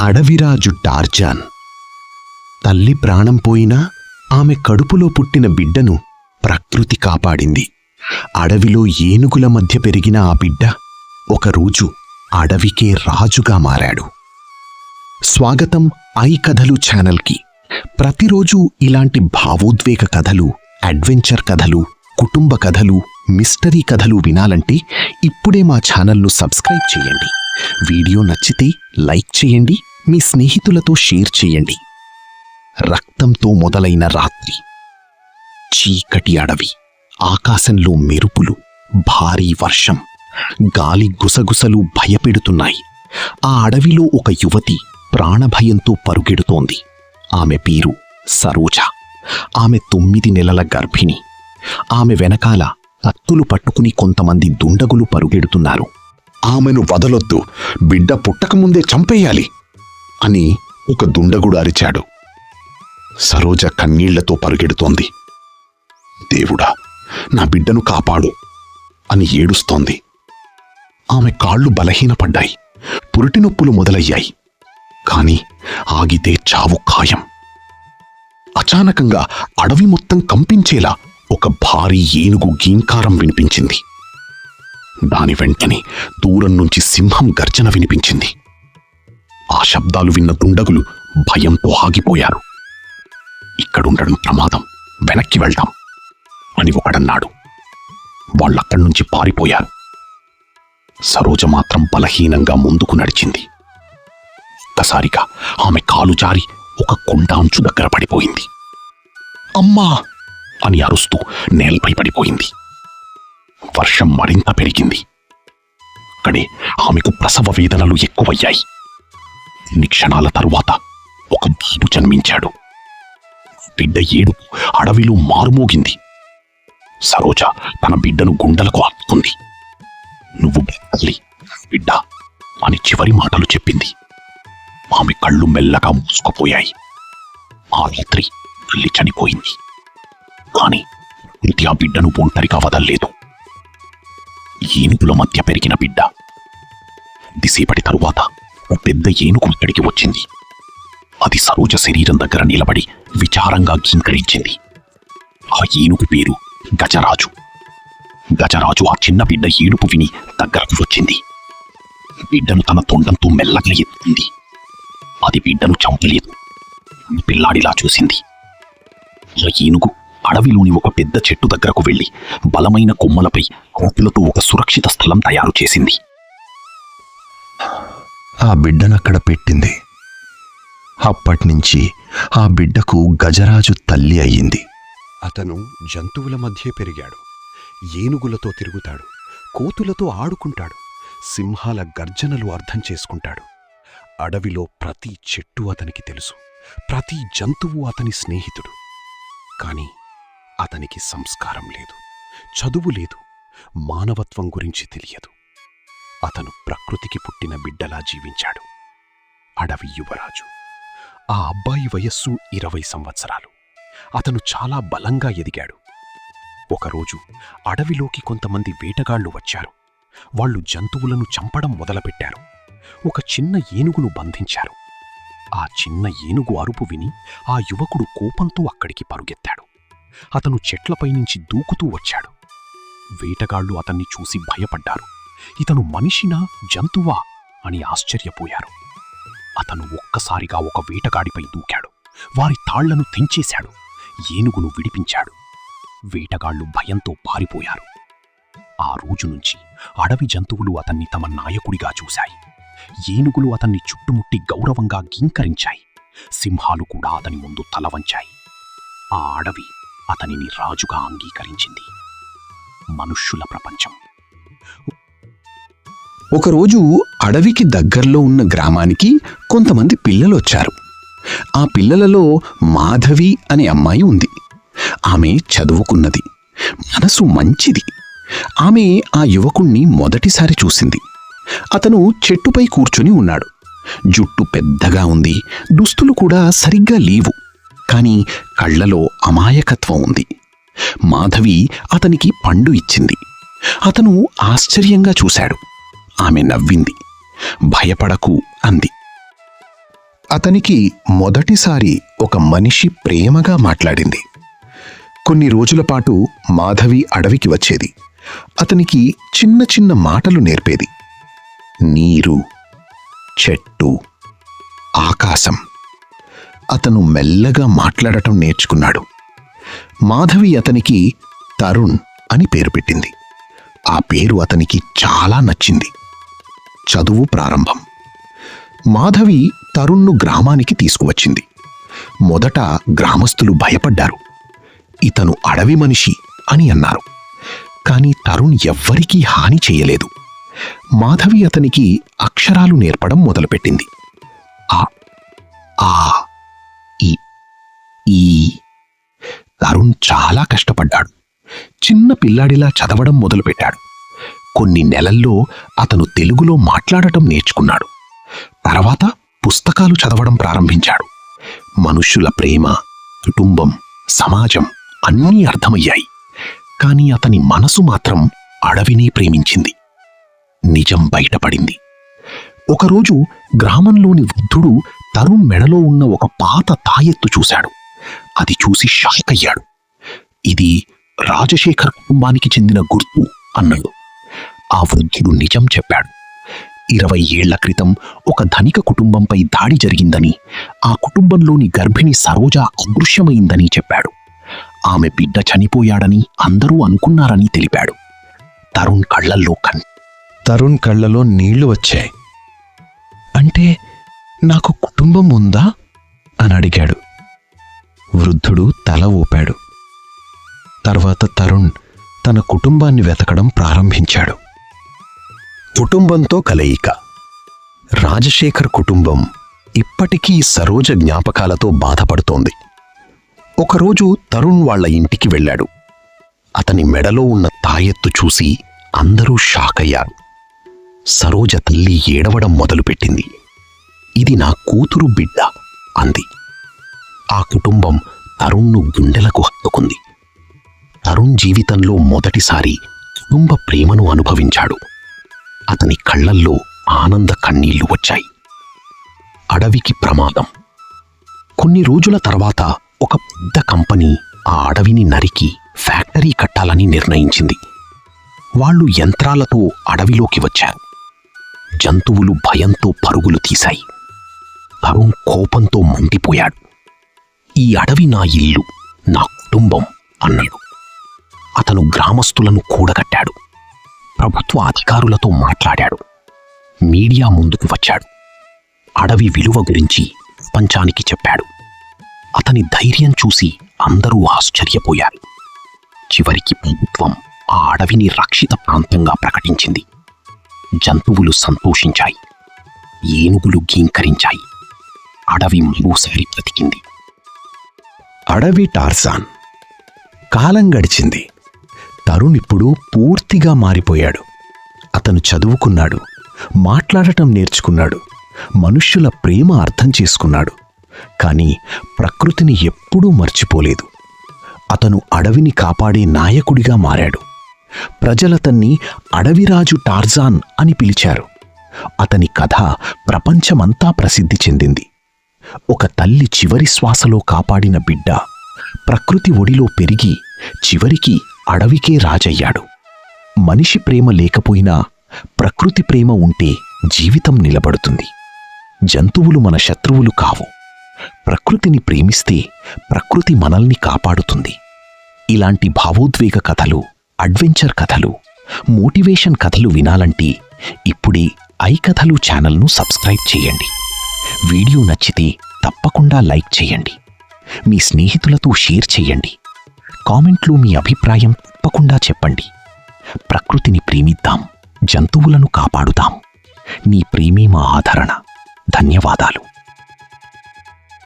Adaviraju Tarzan. తల్లి ప్రాణం పోయినా ఆమె కడుపులో పుట్టిన బిడ్డను ప్రకృతి కాపాడింది. అడవిలో ఏనుగుల మధ్య పెరిగిన ఆ బిడ్డ ఒకరోజు అడవికే రాజుగా మారాడు. స్వాగతం ఐ కథలు ఛానల్కి. ప్రతిరోజు ఇలాంటి భావోద్వేగ కథలు, అడ్వెంచర్ కథలు, కుటుంబ కథలు, మిస్టరీ కథలు వినాలంటే ఇప్పుడే మా ఛానల్ను సబ్స్క్రైబ్ చేయండి. వీడియో నచ్చితే లైక్ చేయండి, మీ స్నేహితులతో షేర్ చేయండి. రక్తంతో మొదలైన రాత్రి. చీకటి అడవి, ఆకాశంలో మెరుపులు, భారీ వర్షం, గాలి గుసగుసలు భయపెడుతున్నాయి. ఆ అడవిలో ఒక యువతి ప్రాణభయంతో పరుగెడుతోంది. ఆమె పేరు సరోజ. ఆమె 9 నెలల గర్భిణి. ఆమె వెనకాల కత్తులు పట్టుకుని కొంతమంది దుండగులు పరుగెడుతున్నారు. ఆమెను వదలొద్దు, బిడ్డ పుట్టకముందే చంపేయాలి అని ఒక దుండగుడు అరిచాడు. సరోజ కన్నీళ్లతో పరుగెడుతోంది. దేవుడా, నా బిడ్డను కాపాడు అని ఏడుస్తోంది. ఆమె కాళ్ళు బలహీనపడ్డాయి, పురిటినొప్పులు మొదలయ్యాయి. కాని ఆగితే చావు ఖాయం. అచానకంగా అడవి మొత్తం కంపించేలా ఒక భారీ ఏనుగు గీంకారం వినిపించింది. దాని వెంటనే దూరం నుంచి సింహం గర్జన వినిపించింది. ఆ శబ్దాలు విన్న దుండగులు భయంతో ఆగిపోయారు. ఇక్కడుండడం ప్రమాదం, వెనక్కి వెళ్దాం అని ఒకడన్నాడు. వాళ్ళక్కడి నుంచి పారిపోయారు. సరోజ మాత్రం బలహీనంగా ముందుకు నడిచింది. ఒక్కసారిగా ఆమె కాలు జారి ఒక కొండ అంచు దగ్గర పడిపోయింది. అమ్మా అని అరుస్తూ నేలపై పడిపోయింది. వర్షం మరింత పెరిగింది. అక్కడే ఆమెకు ప్రసవ వేదనలు ఎక్కువయ్యాయి. కొన్ని క్షణాల తరువాత ఒక బాబు జన్మించాడు. బిడ్డ ఏడుపు అడవిలో మారుమోగింది. సరోజ తన బిడ్డను గుండెలకు హత్తుకుంది. నువ్వు తల్లి, బిడ్డ అని చివరి మాటలు చెప్పింది. ఆమె కళ్ళు మెల్లగా మూసుకుపోయాయి. ఆ రాత్రి తల్లి చనిపోయింది. కాని ఇంటి ఆ బిడ్డను ఒంటరిగా వదల్లేదు. ఏనుగుల మధ్య పెరిగిన బిడ్డ. కొద్దిసేపటి తరువాత ఒక పెద్ద ఏనుగు ఇక్కడికి వచ్చింది. అది సరోజ శరీరం దగ్గర నిలబడి విచారంగా గీంకరించింది. ఆ ఏనుగు పేరు గజరాజు. గజరాజు ఆ చిన్న బిడ్డ ఏడుపు విని దగ్గరకు వచ్చింది. బిడ్డను తన తొండంతో మెల్లగా ఎత్తుకుంది. అది బిడ్డను చంపలేదు, పిల్లాడిలా చూసింది. ఆ ఏనుగు అడవిలోని ఒక పెద్ద చెట్టు దగ్గరకు వెళ్లి బలమైన కొమ్మలపై కొప్పులతో ఒక సురక్షిత స్థలం తయారు చేసింది. ఆ బిడ్డనక్కడ పెట్టింది. అప్పటినుంచి ఆ బిడ్డకు గజరాజు తల్లి అయ్యింది. అతను జంతువుల మధ్య పెరిగాడు. ఏనుగులతో తిరుగుతాడు, కోతులతో ఆడుకుంటాడు, సింహాల గర్జనలు అర్థం చేసుకుంటాడు. అడవిలో ప్రతి చెట్టు అతనికి తెలుసు, ప్రతి జంతువు అతని స్నేహితుడు. కాని అతనికి సంస్కారం లేదు, చదువు లేదు, మానవత్వం గురించి తెలియదు. అతను ప్రకృతికి పుట్టిన బిడ్డలా జీవించాడు. అడవి యువరాజు. ఆ అబ్బాయి వయస్సు 20 సంవత్సరాలు. అతను చాలా బలంగా ఎదిగాడు. ఒకరోజు అడవిలోకి కొంతమంది వేటగాళ్లు వచ్చారు. వాళ్ళు జంతువులను చంపడం మొదలుపెట్టారు. ఒక చిన్న ఏనుగును బంధించారు. ఆ చిన్న ఏనుగు అరుపు విని ఆ యువకుడు కోపంతో అక్కడికి పరుగెత్తాడు. అతను చెట్లపైనుంచి దూకుతూ వచ్చాడు. వేటగాళ్లు అతన్ని చూసి భయపడ్డారు. ఇతను మనిషినా జంతువా అని ఆశ్చర్యపోయారు. అతను ఒక్కసారిగా ఒక వేటగాడిపై దూకాడు. వారి తాళ్లను తెంచేశాడు. ఏనుగును విడిపించాడు. వేటగాళ్లు భయంతో పారిపోయారు. ఆ రోజు నుంచి అడవి జంతువులు అతన్ని తమ నాయకుడిగా చూశాయి. ఏనుగులు అతన్ని చుట్టుముట్టి గౌరవంగా గీంకరించాయి. సింహాలు కూడా అతని ముందు తల వంచాయి. ఆ అడవి అతనిని రాజుగా అంగీకరించింది. మనుష్యుల ప్రపంచం. ఒకరోజు అడవికి దగ్గర్లో ఉన్న గ్రామానికి కొంతమంది పిల్లలొచ్చారు. ఆ పిల్లలలో మాధవి అనే అమ్మాయి ఉంది. ఆమె చదువుకున్నది, మనసు మంచిది. ఆమె ఆ యువకుణ్ణి మొదటిసారి చూసింది. అతను చెట్టుపై కూర్చుని ఉన్నాడు. జుట్టు పెద్దగా ఉంది, దుస్తులు కూడా సరిగ్గా లేవు. కాని కళ్లలో అమాయకత్వం ఉంది. మాధవి అతనికి పండు ఇచ్చింది. అతను ఆశ్చర్యంగా చూశాడు. ఆమె నవ్వింది. భయపడకు అంది. అతనికి మొదటిసారి ఒక మనిషి ప్రేమగా మాట్లాడింది. కొన్ని రోజుల పాటు మాధవి అడవికి వచ్చేది. అతనికి చిన్న చిన్న మాటలు నేర్పేది. నీరు, చెట్టు, ఆకాశం. అతను మెల్లగా మాట్లాడటం నేర్చుకున్నాడు. మాధవి అతనికి తరుణ్ అని పేరు పెట్టింది. ఆ పేరు అతనికి చాలా నచ్చింది. చదువు ప్రారంభం. మాధవి తరుణ్ను గ్రామానికి తీసుకువచ్చింది. మొదట గ్రామస్తులు భయపడ్డారు. ఇతను అడవి మనిషి అని అన్నారు. కాని తరుణ్ ఎవ్వరికీ హాని చేయలేదు. మాధవి అతనికి అక్షరాలు నేర్పడం మొదలుపెట్టింది. ఆ, ఆ, ఈ. తరుణ్ చాలా కష్టపడ్డాడు. చిన్న పిల్లాడిలా చదవడం మొదలుపెట్టాడు. కొన్ని నెలల్లో అతను తెలుగులో మాట్లాడటం నేర్చుకున్నాడు. తర్వాత పుస్తకాలు చదవడం ప్రారంభించాడు. మనుష్యుల ప్రేమ, కుటుంబం, సమాజం అన్నీ అర్థమయ్యాయి. కాని అతని మనసు మాత్రం అడవిని ప్రేమించింది. నిజం బయటపడింది. ఒకరోజు గ్రామంలోని వృద్ధుడు తరుణ్ మెడలో ఉన్న ఒక పాత తాయెత్తు చూశాడు. అది చూసి షాక్ అయ్యాడు. ఇది రాజశేఖర్ కుటుంబానికి చెందిన గుర్తు అన్నాడు. ఆ వృద్ధుడు నిజం చెప్పాడు. 20 ఏళ్ల క్రితం ఒక ధనిక కుటుంబంపై దాడి జరిగిందని, ఆ కుటుంబంలోని గర్భిణి సరోజ అదృశ్యమైందని చెప్పాడు. ఆమె బిడ్డ చనిపోయాడని అందరూ అనుకున్నారని తెలిపాడు. తరుణ్ కళ్ళలో నీళ్లు వచ్చాయి. అంటే నాకు కుటుంబం ఉందా అని అడిగాడు. వృద్ధుడు తల ఊపాడు. తర్వాత తరుణ్ తన కుటుంబాన్ని వెతకడం ప్రారంభించాడు. కుటుంబంతో కలయిక. రాజశేఖర్ కుటుంబం ఇప్పటికీ సరోజ జ్ఞాపకాలతో బాధపడుతోంది. ఒకరోజు తరుణ్ వాళ్ల ఇంటికి వెళ్ళాడు. అతని మెడలో ఉన్న తాయెత్తు చూసి అందరూ షాక్ అయ్యారు. సరోజ తల్లి ఏడవడం మొదలుపెట్టింది. ఇది నా కూతురు బిడ్డ అంది. ఆ కుటుంబం తరుణ్ను గుండెలకు హత్తుకుంది. తరుణ్ జీవితంలో మొదటిసారి కుటుంబ ప్రేమను అనుభవించాడు. అతని కళ్లల్లో ఆనంద కన్నీళ్లు వచ్చాయి. అడవికి ప్రమాదం. కొన్ని రోజుల తర్వాత ఒక పెద్ద కంపెనీ ఆ అడవిని నరికి ఫ్యాక్టరీ కట్టాలని నిర్ణయించింది. వాళ్ళు యంత్రాలతో అడవిలోకి వచ్చారు. జంతువులు భయంతో పరుగులు తీశాయి. తరుణ్ కోపంతో మండిపోయాడు. ఈ అడవి నా ఇల్లు, నా కుటుంబం అన్నాడు. అతను గ్రామస్తులను కూడగట్టాడు. ప్రభుత్వ అధికారులతో మాట్లాడాడు. మీడియా ముందుకు వచ్చాడు. అడవి విలువ గురించి ప్రపంచానికి చెప్పాడు. అతని ధైర్యం చూసి అందరూ ఆశ్చర్యపోయారు. చివరికి ప్రభుత్వం ఆ అడవిని రక్షిత ప్రాంతంగా ప్రకటించింది. జంతువులు సంతోషించాయి. ఏనుగులు గీంకరించాయి. అడవి మరోసారి బ్రతికింది. అడవి టార్జాన్. కాలం గడిచింది. తరుణ్ ఇప్పుడు పూర్తిగా మారిపోయాడు. అతను చదువుకున్నాడు, మాట్లాడటం నేర్చుకున్నాడు, మనుష్యుల ప్రేమ అర్థం చేసుకున్నాడు. కాని ప్రకృతిని ఎప్పుడూ మర్చిపోలేదు. అతను అడవిని కాపాడే నాయకుడిగా మారాడు. ప్రజలతన్ని అడవిరాజు టార్జాన్ అని పిలిచారు. అతని కథ ప్రపంచమంతా ప్రసిద్ధి చెందింది. ఒక తల్లి చివరి శ్వాసలో కాపాడిన బిడ్డ ప్రకృతి ఒడిలో పెరిగి చివరికి అడవికే రాజయ్యాడు. మనిషి ప్రేమ లేకపోయినా ప్రకృతి ప్రేమ ఉంటే జీవితం నిలబడుతుంది. జంతువులు మన శత్రువులు కావు. ప్రకృతిని ప్రేమిస్తే ప్రకృతి మనల్ని కాపాడుతుంది. ఇలాంటి భావోద్వేగ కథలు, అడ్వెంచర్ కథలు, మోటివేషన్ కథలు వినాలంటే ఇప్పుడే ఐ కథలు ఛానల్ను సబ్స్క్రైబ్ చేయండి. వీడియో నచ్చితే తప్పకుండా లైక్ చేయండి. మీ స్నేహితులతో షేర్ చేయండి. కామెంట్లో మీ అభిప్రాయం తప్పకుండా చెప్పండి. ప్రకృతిని ప్రేమిద్దాం, జంతువులను కాపాడుదాం. నీ ప్రేమే మా ఆదరణ. ధన్యవాదాలు.